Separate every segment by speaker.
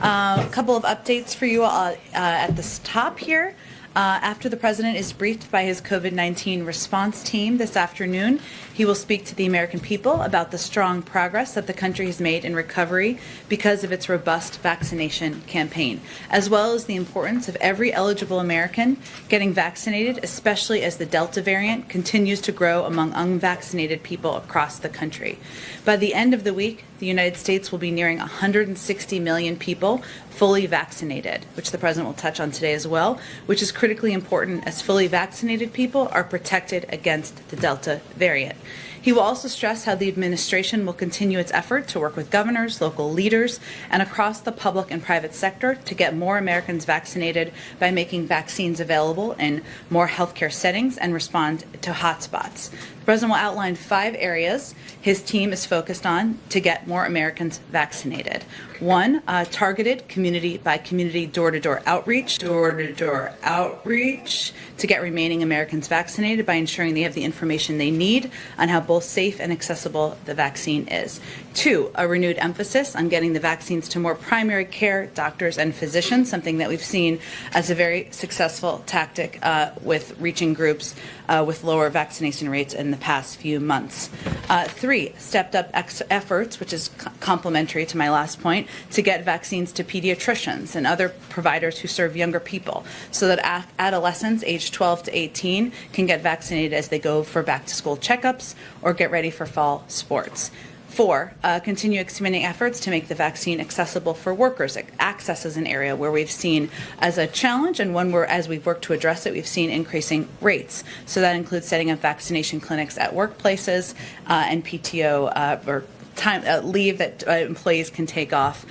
Speaker 1: A couple of updates for you at the top here. After the president is briefed by his COVID-19 response team this afternoon, he will speak to the American people about the strong progress that the country has made in recovery because of its robust vaccination campaign, as well as the importance of every eligible American getting vaccinated, especially as the Delta variant continues to grow among unvaccinated people across the country. By the end of the week, the United States will be nearing 160 million people fully vaccinated, which the president will touch on today as well, which is critically important as fully vaccinated people are protected against the Delta variant. He will also stress how the administration will continue its effort to work with governors, local leaders, and across the public and private sector to get more Americans vaccinated by making vaccines available in more healthcare settings and respond to hotspots. The president will outline 5 areas his team is focused on to get more Americans vaccinated. 1, targeted community-by-community door-to-door outreach to get remaining Americans vaccinated by ensuring they have the information they need on how both safe and accessible the vaccine is. 2, a renewed emphasis on getting the vaccines to more primary care doctors and physicians, something that we've seen as a very successful tactic with reaching groups with lower vaccination rates in the past few months. 3, stepped up efforts, which is complementary to my last point, to get vaccines to pediatricians and other providers who serve younger people so that adolescents aged 12 to 18 can get vaccinated as they go for back-to-school checkups or get ready for fall sports. 4, continue expanding efforts to make the vaccine accessible for workers. Access is an area where we've seen as a challenge and one where, as we've worked to address it, we've seen increasing rates. So that includes setting up vaccination clinics at workplaces and PTO or leave that employees can take off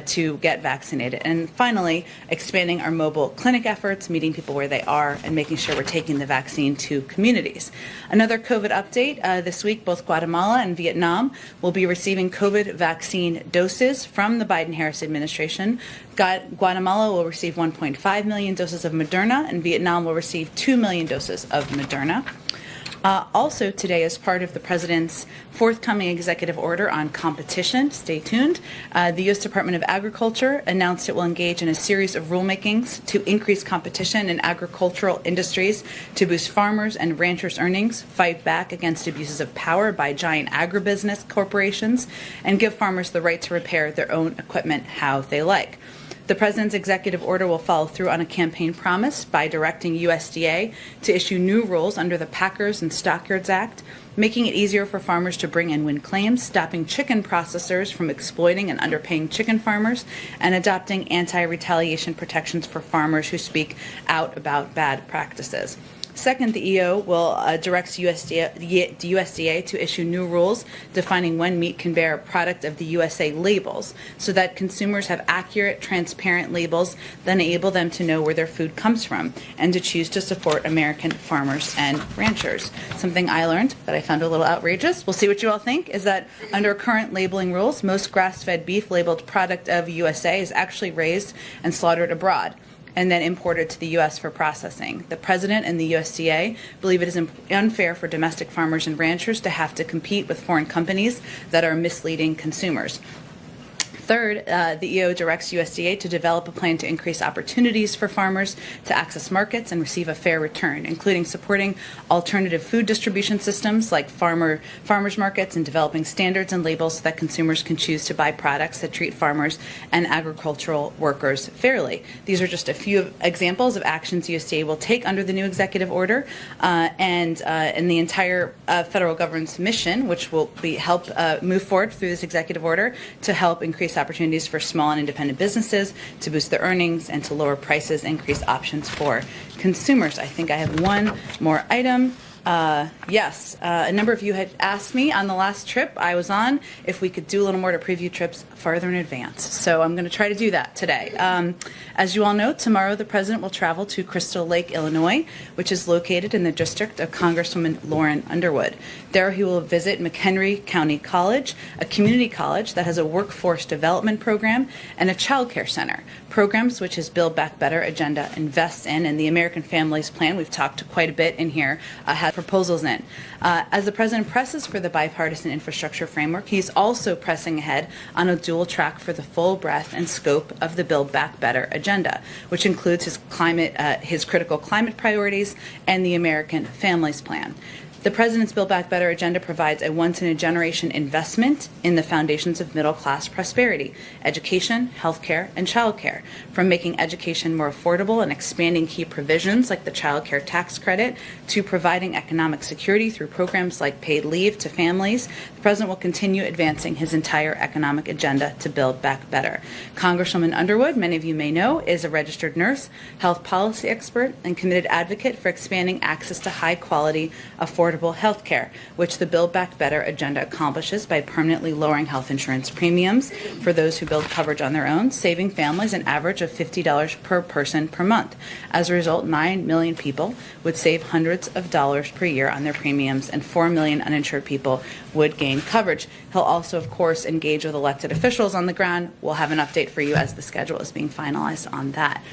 Speaker 1: to get vaccinated. And finally, expanding our mobile clinic efforts, meeting people where they are, and making sure we're taking the vaccine to communities. Another COVID update this week, both Guatemala and Vietnam will be receiving COVID vaccine doses from the Biden-Harris administration. Guatemala will receive 1.5 million doses of Moderna, and Vietnam will receive 2 million doses of Moderna. Also today, as part of the president's forthcoming executive order on competition, stay tuned, the U.S. Department of Agriculture announced it will engage in a series of rulemakings to increase competition in agricultural industries to boost farmers' and ranchers' earnings, fight back against abuses of power by giant agribusiness corporations, and give farmers the right to repair their own equipment how they like. The president's executive order will follow through on a campaign promise by directing USDA to issue new rules under the Packers and Stockyards Act, making it easier for farmers to bring and win claims, stopping chicken processors from exploiting and underpaying chicken farmers, and adopting anti-retaliation protections for farmers who speak out about bad practices. Second, the EO will direct USDA to issue new rules defining when meat can bear a product of the USA labels so that consumers have accurate, transparent labels that enable them to know where their food comes from and to choose to support American farmers and ranchers. Something I learned that I found a little outrageous, we'll see what you all think, is that under current labeling rules, most grass-fed beef labeled product of USA is actually raised and slaughtered abroad and then imported to the U.S. for processing. The president and the USDA believe it is unfair for domestic farmers and ranchers to have to compete with foreign companies that are misleading consumers. Third, the EO directs USDA to develop a plan to increase opportunities for farmers to access markets and receive a fair return, including supporting alternative food distribution systems like farmers markets and developing standards and labels so that consumers can choose to buy products that treat farmers and agricultural workers fairly. These are just a few examples of actions USDA will take under the new executive order and the entire federal government's mission, which will help move forward through this executive order to help increase opportunities for small and independent businesses to boost their earnings and to lower prices, increase options for consumers. I think I have one more item. Yes, a number of you had asked me on the last trip I was on if we could do a little more to preview trips farther in advance. So I'm going to try to do that today. As you all know, tomorrow the president will travel to Crystal Lake, Illinois, which is located in the district of Congresswoman Lauren Underwood. There he will visit McHenry County College, a community college that has a workforce development program and a child care center, programs which his Build Back Better agenda invests in, and the American Families Plan, we've talked quite a bit in here, has proposals in. As the president presses for the bipartisan infrastructure framework, he's also pressing ahead on a dual track for the full breadth and scope of the Build Back Better agenda, which includes his critical climate priorities and the American Families Plan. The president's Build Back Better agenda provides a once-in-a-generation investment in the foundations of middle-class prosperity, education, healthcare, and childcare. From making education more affordable and expanding key provisions like the child care tax credit to providing economic security through programs like paid leave to families, the president will continue advancing his entire economic agenda to build back better. Congresswoman Underwood, many of you may know, is a registered nurse, health policy expert, and committed advocate for expanding access to high-quality, affordable health care, which the Build Back Better agenda accomplishes by permanently lowering health insurance premiums for those who build coverage on their own, saving families an average of $50 per person per month. As a result, 9 million people would save hundreds of dollars per year on their premiums, and 4 million uninsured people would gain coverage. He'll also, of course, engage with elected officials on the ground. We'll have an update for you as the schedule is being finalized on that.